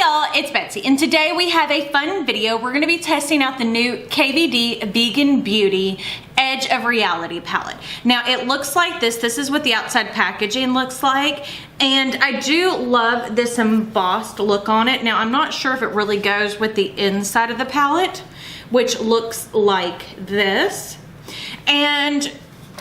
y'all, it's Betsy, and today we have a fun video. We're going to be testing out the new KVD Vegan Beauty Edge of Reality palette. Now it looks like this. This is what the outside packaging looks like, and I do love this embossed look on it. Now I'm not sure if it really goes with the inside of the palette, which looks like this. And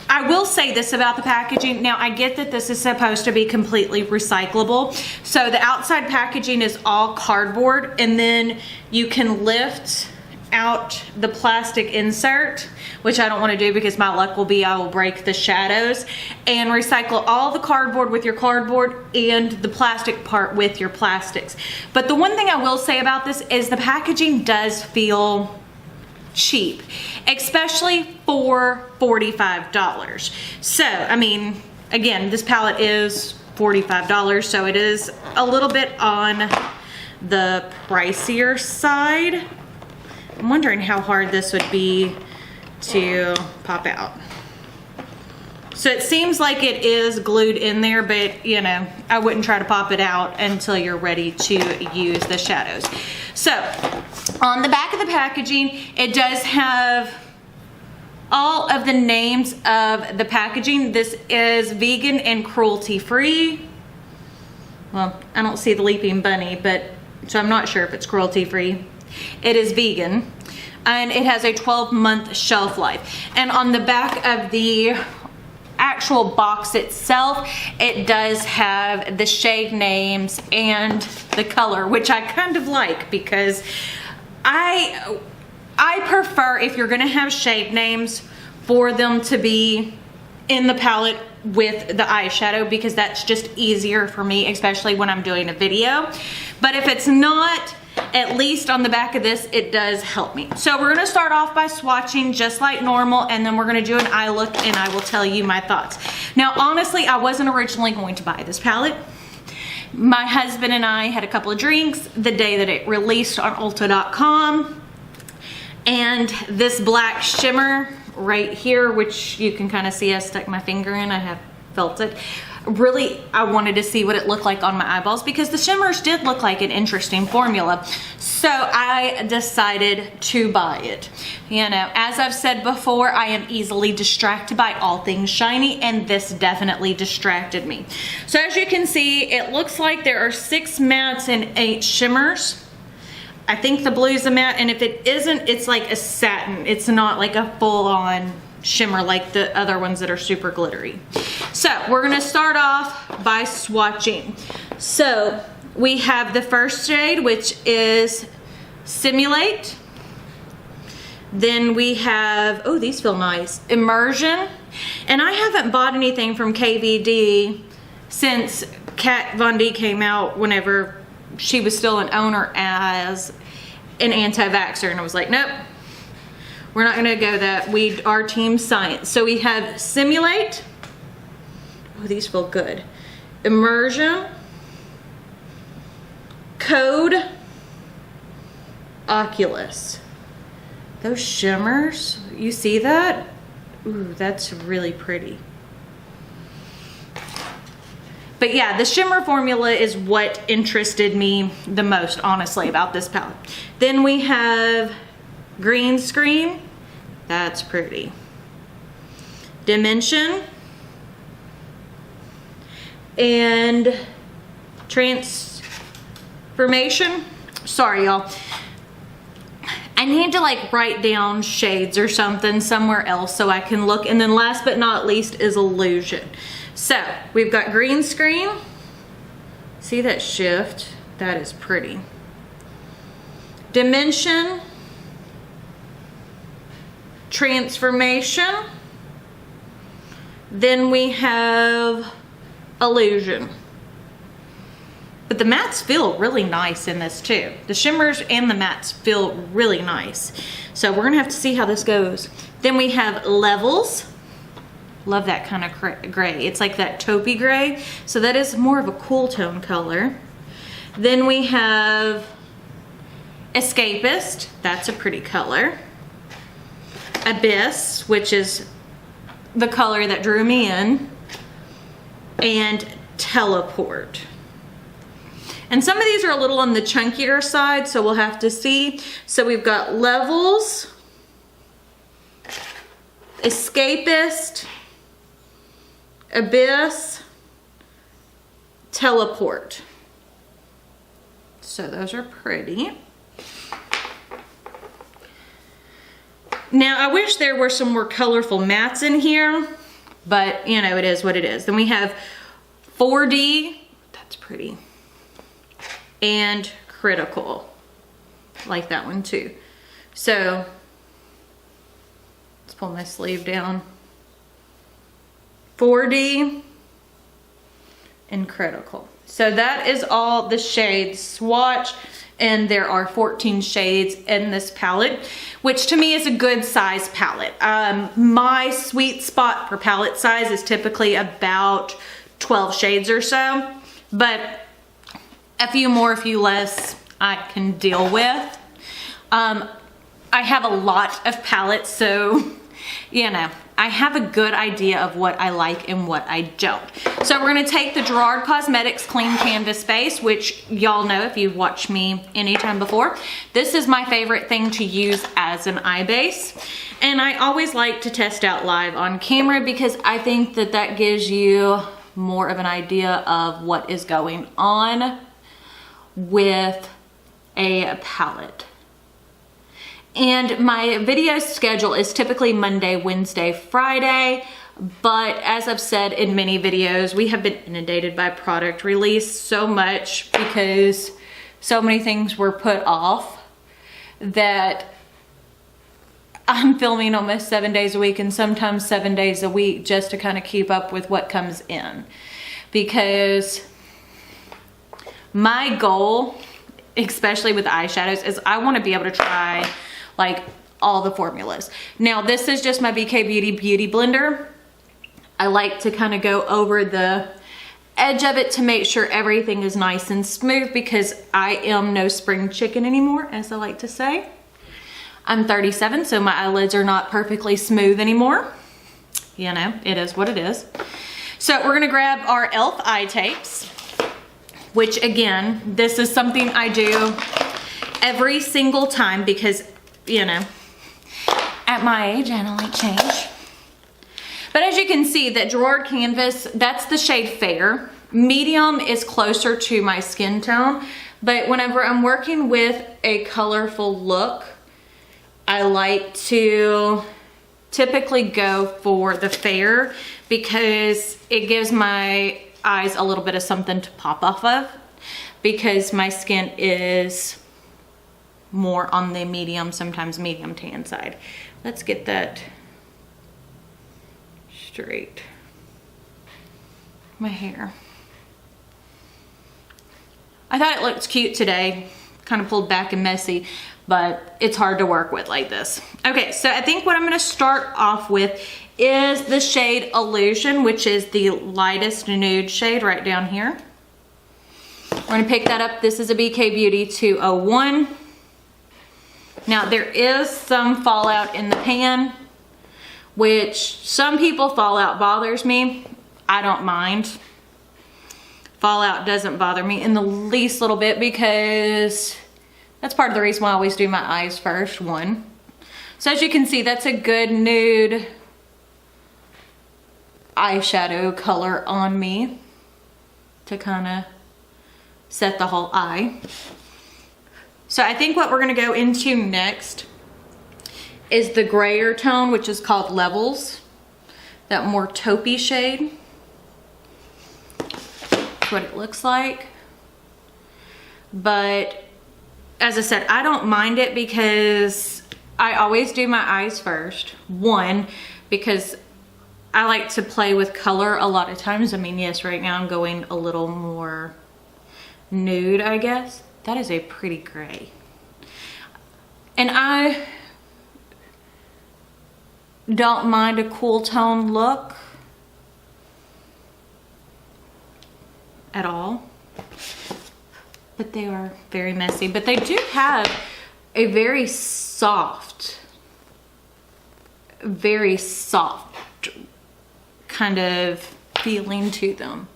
I will say this about the packaging. Now I get that this is supposed to be completely recyclable. So the outside packaging is all cardboard, and then you can lift out the plastic insert, which I don't want to do because my luck will be I will break the shadows, and recycle all the cardboard with your cardboard and the plastic part with your plastics. But the one thing I will say about this is the packaging does feel cheap, especially for $45. So I mean, again, this palette is $45, so it is a little bit on the pricier side. I'm wondering how hard this would be to pop out. So it seems like it is glued in there, but you know, I wouldn't try to pop it out until you're ready to use the shadows. So on the back of the packaging, it does have all of the names of the packaging. This is vegan and cruelty free. Well, I don't see the leaping bunny, but so I'm not sure if it's cruelty free. It is vegan, and it has a 12-month shelf life. And on the back of the actual box itself, it does have the shade names and the color, which I kind of like, because I prefer, if you're gonna have shade names, for them to be in the palette with the eyeshadow, because that's just easier for me, especially when I'm doing a video. But if it's not, at least on the back of this, it does help me. So we're gonna start off by swatching just like normal, and then we're gonna do an eye look, and I will tell you my thoughts. Now, honestly, I wasn't originally going to buy this palette. My husband and I had a couple of drinks the day that it released on Ulta.com, and this black shimmer right here, which you can kind of see I stuck my finger in, I have felt it. Really, I wanted to see what it looked like on my eyeballs, because the shimmers did look like an interesting formula. So I decided to buy it. You know, as I've said before, I am easily distracted by all things shiny, and this definitely distracted me. So as you can see, it looks like there are 6 mattes and 8 shimmers. I think the blue is a matte, and if it isn't, it's like a satin. It's not like a full-on shimmer like the other ones that are super glittery. So we're gonna start off by swatching. So we have the first shade, which is Simulate. Then we have, oh, these feel nice, Immersion. And I haven't bought anything from KVD since Kat Von D came out, whenever she was still an owner as an anti-vaxxer, and I was like, nope, we're not gonna go that. We are team science. So we have Simulate. Oh, these feel good. Immersion. Code. Oculus. Those shimmers, you see that? Ooh, that's really pretty. But yeah, the shimmer formula is what interested me the most, honestly, about this palette. Then we have Green Screen. That's pretty. Dimension. And Transformation. Sorry, y'all. I need to like write down shades or something somewhere else so I can look. And then last but not least is Illusion. So we've got Green Screen. See that shift? That is pretty. Dimension. Transformation. Then we have Illusion. But the mattes feel really nice in this too. The shimmers and the mattes feel really nice. So we're gonna have to see how this goes. Then we have Levels. Love that kind of gray. It's like that taupey gray. So that is more of a cool tone color. Then we have Escapist. That's a pretty color. Abyss, which is the color that drew me in. And Teleport. And some of these are a little on the chunkier side, so we'll have to see. So we've got Levels, Escapist, Abyss, Teleport. So those are pretty. Now I wish there were some more colorful mattes in here, but you know, it is what it is. Then we have 4D, that's pretty, and Critical, like that one too. So let's pull my sleeve down. 4D and Critical. So that is all the shades Swatch, and there are 14 shades in this palette, which to me is a good size palette. My sweet spot for palette size is typically about 12 shades or so, but a few more, a few less, I can deal with. I have a lot of palettes, so you know, I have a good idea of what I like and what I don't. So we're gonna take the Gerard Cosmetics Clean Canvas Base, which y'all know if you've watched me anytime before. This is my favorite thing to use as an eye base. And I always like to test out live on camera because I think that that gives you more of an idea of what is going on with a palette. And my video schedule is typically Monday, Wednesday, Friday, but as I've said in many videos, we have been inundated by product release so much because so many things were put off that I'm filming almost 7 days a week and sometimes 7 days a week just to kind of keep up with what comes in. Because my goal, especially with eyeshadows, is I want to be able to try like all the formulas. Now this is just my BK Beauty Blender. I like to kind of go over the edge of it to make sure everything is nice and smooth because I am no spring chicken anymore, as I like to say. I'm 37, so my eyelids are not perfectly smooth anymore. You know, it is what it is. So we're gonna grab our e.l.f. eye tapes, which again, this is something I do every single time because, you know, at my age, I don't like change. But as you can see, that Gerard canvas, that's the shade Fair. Medium is closer to my skin tone, but whenever I'm working with a colorful look, I like to typically go for the Fair because it gives my eyes a little bit of something to pop off of because my skin is more on the medium, sometimes medium tan side. Let's get that straight. My hair. I thought it looked cute today, kind of pulled back and messy, but it's hard to work with like this. Okay, so I think what I'm gonna start off with is the shade Illusion, which is the lightest nude shade right down here. We're gonna pick that up. This is a BK Beauty 201. Now there is some fallout in the pan, which some people fallout bothers me. I don't mind. Fallout doesn't bother me in the least little bit because that's part of the reason why I always do my eyes first, one. So as you can see, that's a good nude eyeshadow color on me to kind of set the whole eye. So I think what we're gonna go into next is the grayer tone, which is called Levels, that more taupey shade. That's what it looks like. But as I said, I don't mind it because I always do my eyes first. One, because I like to play with color a lot of times. I mean, yes, right now I'm going a little more nude, I guess. That is a pretty gray. And I don't mind a cool tone look at all. But they are very messy. But they do have a very soft kind of feeling to them.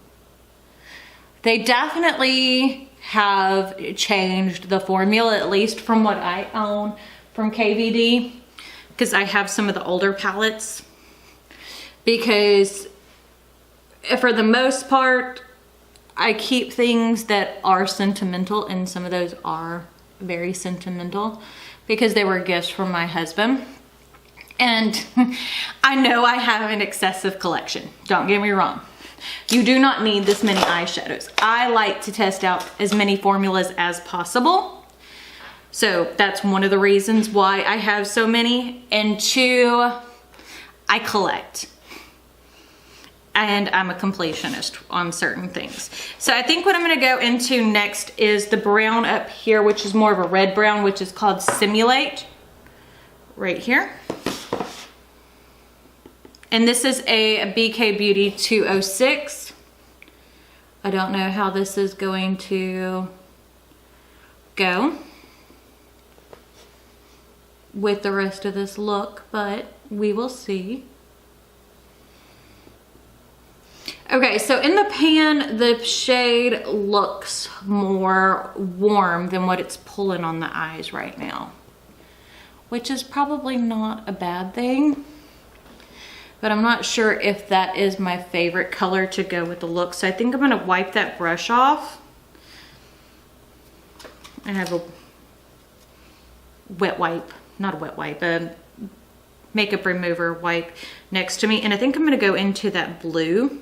They definitely have changed the formula, at least from what I own from KVD, because I have some of the older palettes, because for the most part, I keep things that are sentimental, and some of those are very sentimental because they were gifts from my husband. And I know I have an excessive collection. Don't get me wrong. You do not need this many eyeshadows. I like to test out as many formulas as possible. So that's one of the reasons why I have so many. And two, I collect. And I'm a completionist on certain things. So I think what I'm gonna go into next is the brown up here, which is more of a red brown, which is called Simulate, right here. And this is a BK Beauty 206. I don't know how this is going to go with the rest of this look, but we will see. Okay, so in the pan, the shade looks more warm than what it's pulling on the eyes right now, which is probably not a bad thing, but I'm not sure if that is my favorite color to go with the look. So I think I'm gonna wipe that brush off. I have a wet wipe, not a wet wipe, a makeup remover wipe next to me. And I think I'm gonna go into that blue,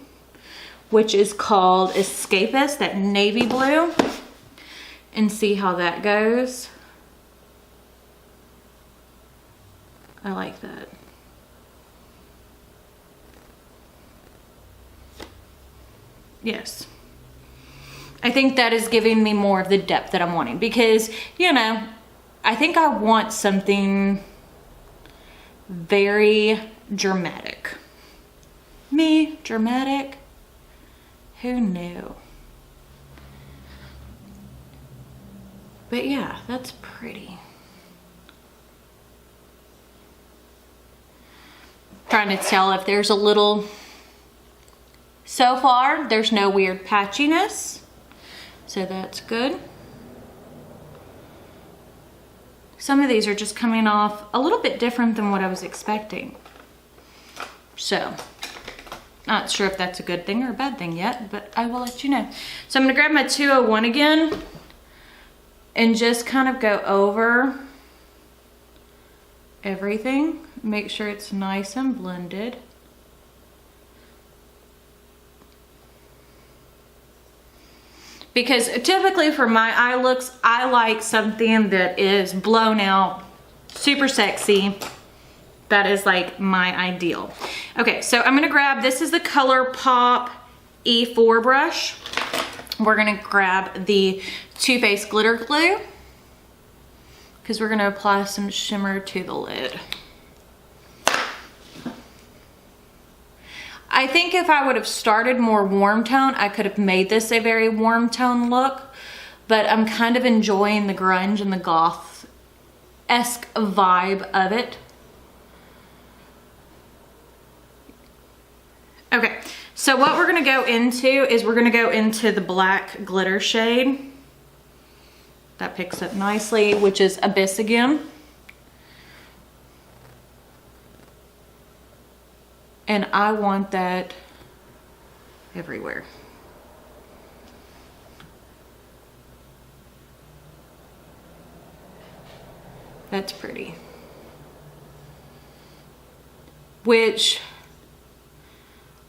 which is called Escapist, that navy blue, and see how that goes. I like that. Yes. I think that is giving me more of the depth that I'm wanting, because, you know, I think I want something very dramatic. Me, dramatic? Who knew? But yeah, that's pretty. Trying to tell if there's a little, so far there's no weird patchiness, so that's good. Some of these are just coming off a little bit different than what I was expecting. So, not sure if that's a good thing or a bad thing yet, but I will let you know. So I'm gonna grab my 201 again and just kind of go over everything. Make sure it's nice and blended. Because typically for my eye looks, I like something that is blown out, super sexy. That is like my ideal. Okay, so I'm gonna grab, this is the ColourPop E4 brush. We're gonna grab the Too Faced Glitter Glue, because we're gonna apply some shimmer to the lid. I think if I would have started more warm tone, I could have made this a very warm tone look, but I'm kind of enjoying the grunge and the goth-esque vibe of it. Okay, so what we're gonna go into is we're gonna go into the black glitter shade. That picks up nicely, which is Abyss again. And I want that everywhere. That's pretty. Which,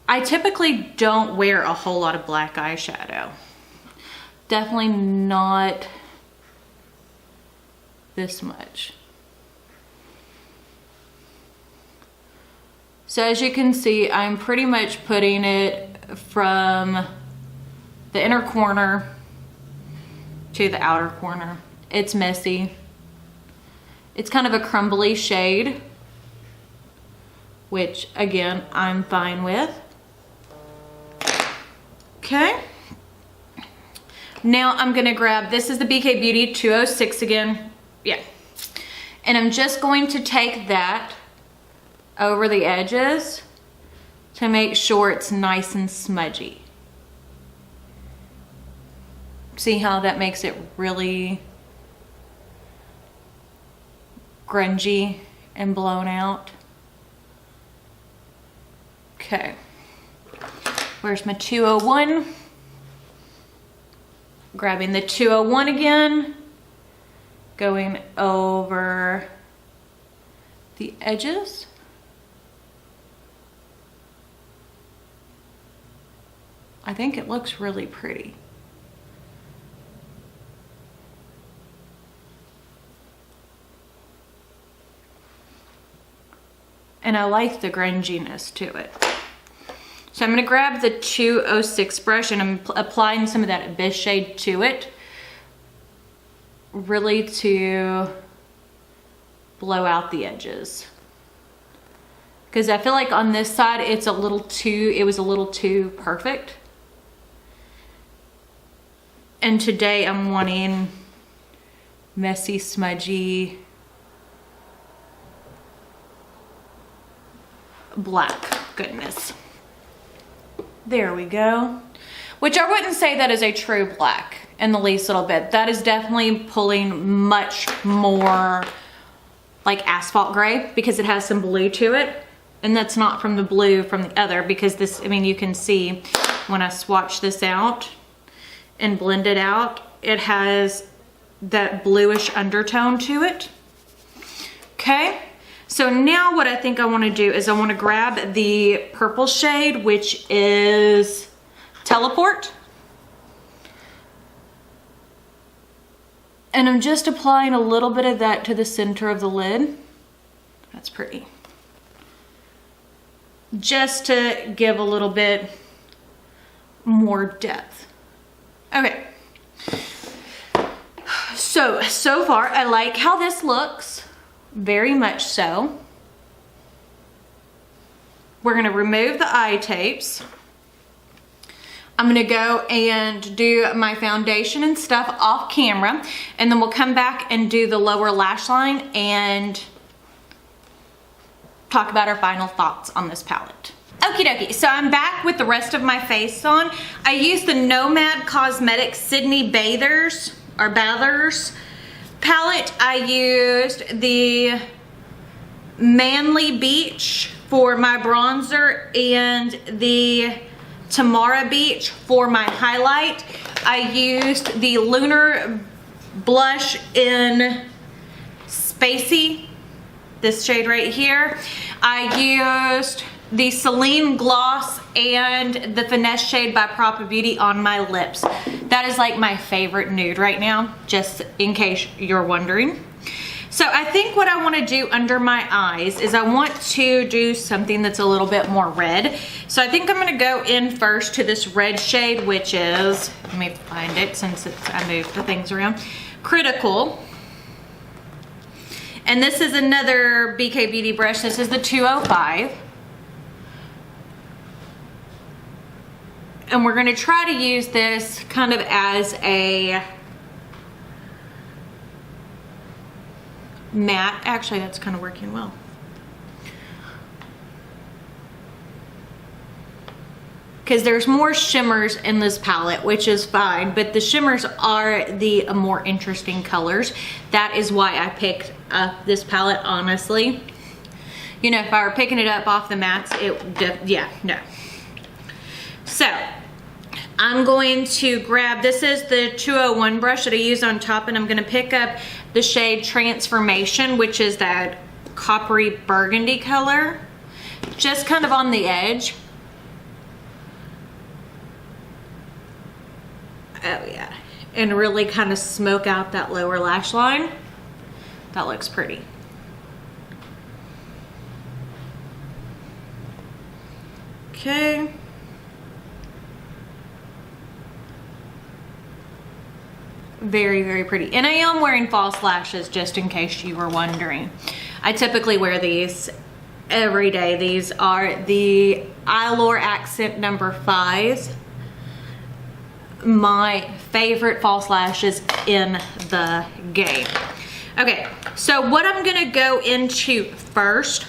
I typically don't wear a whole lot of black eyeshadow. Definitely not this much. So as you can see, I'm pretty much putting it from the inner corner to the outer corner. It's messy. It's kind of a crumbly shade, which again, I'm fine with. Okay. Now I'm gonna grab, this is the BK Beauty 206 again. Yeah. And I'm just going to take that over the edges to make sure it's nice and smudgy. See how that makes it really grungy and blown out? Okay. Where's my 201? Grabbing the 201 again, going over the edges. I think it looks really pretty. And I like the grunginess to it. So I'm gonna grab the 206 brush and I'm applying some of that Abyss shade to it, really to blow out the edges. Because I feel like on this side it was a little too perfect. And today I'm wanting messy, smudgy, black goodness. There we go. Which I wouldn't say that is a true black in the least little bit. That is definitely pulling much more like asphalt gray because it has some blue to it. And that's not from the blue from the other, because this, I mean, you can see when I swatch this out and blend it out, it has that bluish undertone to it. Okay. So now what I think I want to do is I want to grab the purple shade, which is Teleport. And I'm just applying a little bit of that to the center of the lid. That's pretty. Just to give a little bit more depth. Okay. So far I like how this looks. Very much so. We're gonna remove the eye tapes. I'm gonna go and do my foundation and stuff off camera, and then we'll come back and do the lower lash line and talk about our final thoughts on this palette. Okie dokie, so I'm back with the rest of my face on. I used the Nomad Cosmetics Sydney Bathers palette. I used the Manly Beach for my bronzer and the Tamara Beach for my highlight. I used the Lunar blush in Spacey, this shade right here. I used the Celine gloss and the Finesse shade by Proper Beauty on my lips. That is like my favorite nude right now, just in case you're wondering. So I think what I want to do under my eyes is I want to do something that's a little bit more red. So I think I'm going to go in first to this red shade, which is, let me find it since I moved the things around, Critical. And this is another BK Beauty brush. This is the 205. And we're going to try to use this kind of as a matte. Actually, that's kind of working well. Because there's more shimmers in this palette, which is fine, but the shimmers are the more interesting colors. That is why I picked up this palette, honestly. You know, if I were picking it up off the mattes, no. So, I'm going to grab, this is the 201 brush that I use on top, and I'm going to pick up the shade Transformation, which is that coppery burgundy color, just kind of on the edge. Oh yeah, and really kind of smoke out that lower lash line. That looks pretty. Okay. Very, very pretty. And I am wearing false lashes, just in case you were wondering. I typically wear these every day. These are the Allure Accent number 5s. My favorite false lashes in the game. Okay, so what I'm gonna go into first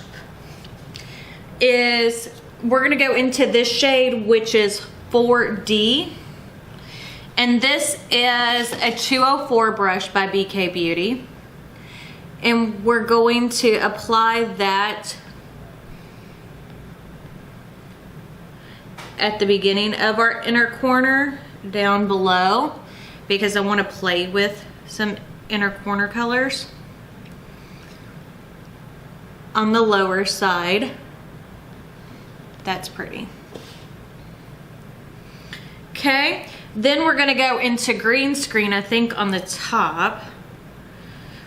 is we're gonna go into this shade, which is 4D. And this is a 204 brush by BK Beauty. And we're going to apply that at the beginning of our inner corner down below, because I want to play with some inner corner colors on the lower side. That's pretty. Okay, then we're gonna go into green screen, I think, on the top,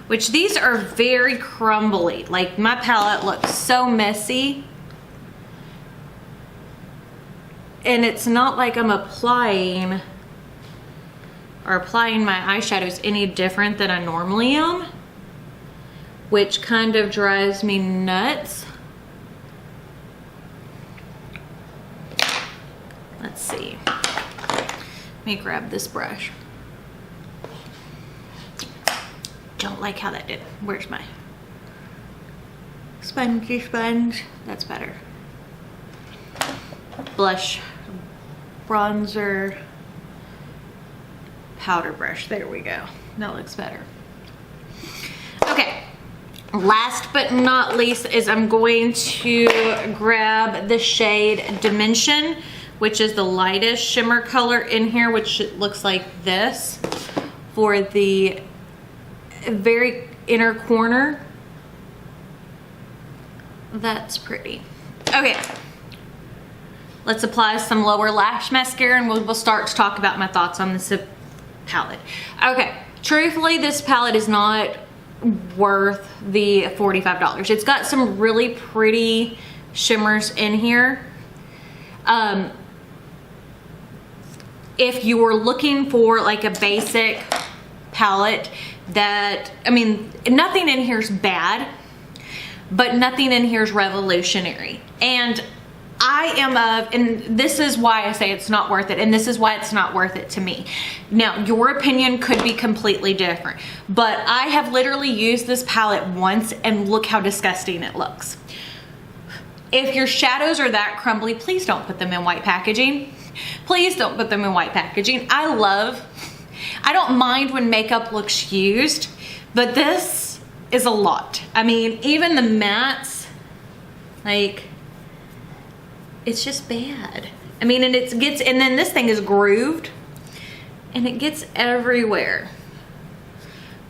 which these are very crumbly. Like, my palette looks so messy. And it's not like I'm applying my eyeshadows any different than I normally am, which kind of drives me nuts. Let's see. Let me grab this brush. Don't like how that did. Where's my spongy sponge? That's better. Blush, bronzer, powder brush. There we go. That looks better. Okay. Last but not least is I'm going to grab the shade Dimension, which is the lightest shimmer color in here, which looks like this, for the very inner corner. That's pretty. Okay. Let's apply some lower lash mascara and we'll start to talk about my thoughts on this palette. Okay, truthfully, this palette is not worth the $45. It's got some really pretty shimmers in here. If you were looking for like a basic palette that, I mean, nothing in here is bad, but nothing in here is revolutionary. And I am and this is why I say it's not worth it, and this is why it's not worth it to me. Now, your opinion could be completely different, but I have literally used this palette once and look how disgusting it looks. If your shadows are that crumbly, please don't put them in white packaging. Please don't put them in white packaging. I don't mind when makeup looks used, but this is a lot. I mean, even the mattes, like, it's just bad. I mean, and then this thing is grooved and it gets everywhere.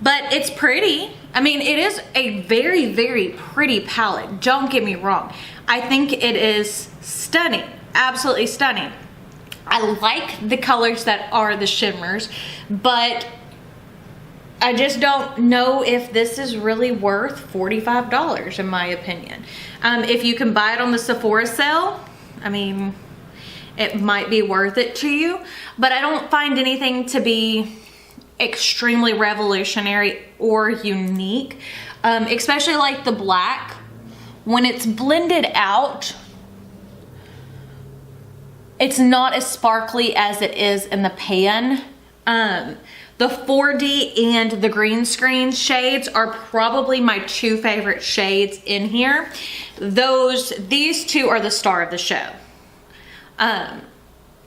But it's pretty. I mean, it is a very, very pretty palette. Don't get me wrong. I think it is stunning, absolutely stunning. I like the colors that are the shimmers, but I just don't know if this is really worth $45 in my opinion. If you can buy it on the Sephora sale, I mean, it might be worth it to you, but I don't find anything to be extremely revolutionary or unique, especially like the black. When it's blended out, it's not as sparkly as it is in the pan. The 4D and the green screen shades are probably my two favorite shades in here. These two are the star of the show,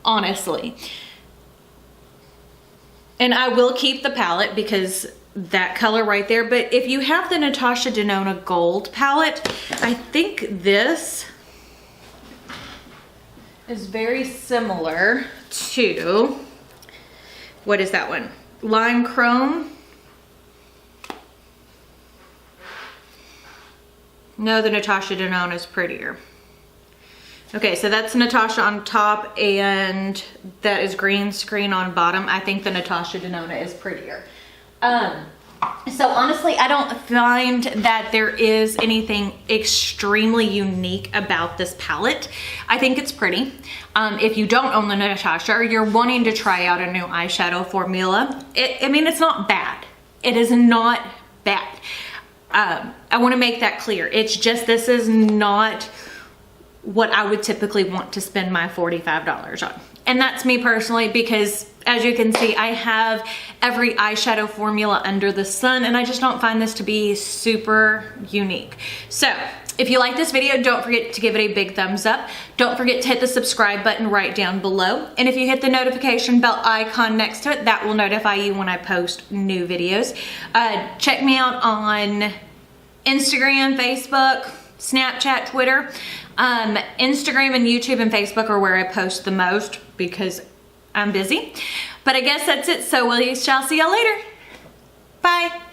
honestly. And I will keep the palette because that color right there. But if you have the Natasha Denona Gold palette, I think this is very similar to, what is that one? Lime Chrome. No, the Natasha Denona is prettier. Okay, so that's Natasha on top and that is green screen on bottom. I think the Natasha Denona is prettier. So honestly, I don't find that there is anything extremely unique about this palette. I think it's pretty. If you don't own the Natasha or you're wanting to try out a new eyeshadow formula, I mean, it's not bad. It is not bad. I want to make that clear. It's just, this is not what I would typically want to spend my $45 on. And that's me personally, because as you can see, I have every eyeshadow formula under the sun, and I just don't find this to be super unique. So if you like this video, don't forget to give it a big thumbs up. Don't forget to hit the subscribe button right down below. And if you hit the notification bell icon next to it, that will notify you when I post new videos. Check me out on Instagram, Facebook, Snapchat, Twitter. Instagram and YouTube and Facebook are where I post the most because I'm busy. But I guess that's it. So we shall see y'all later. Bye.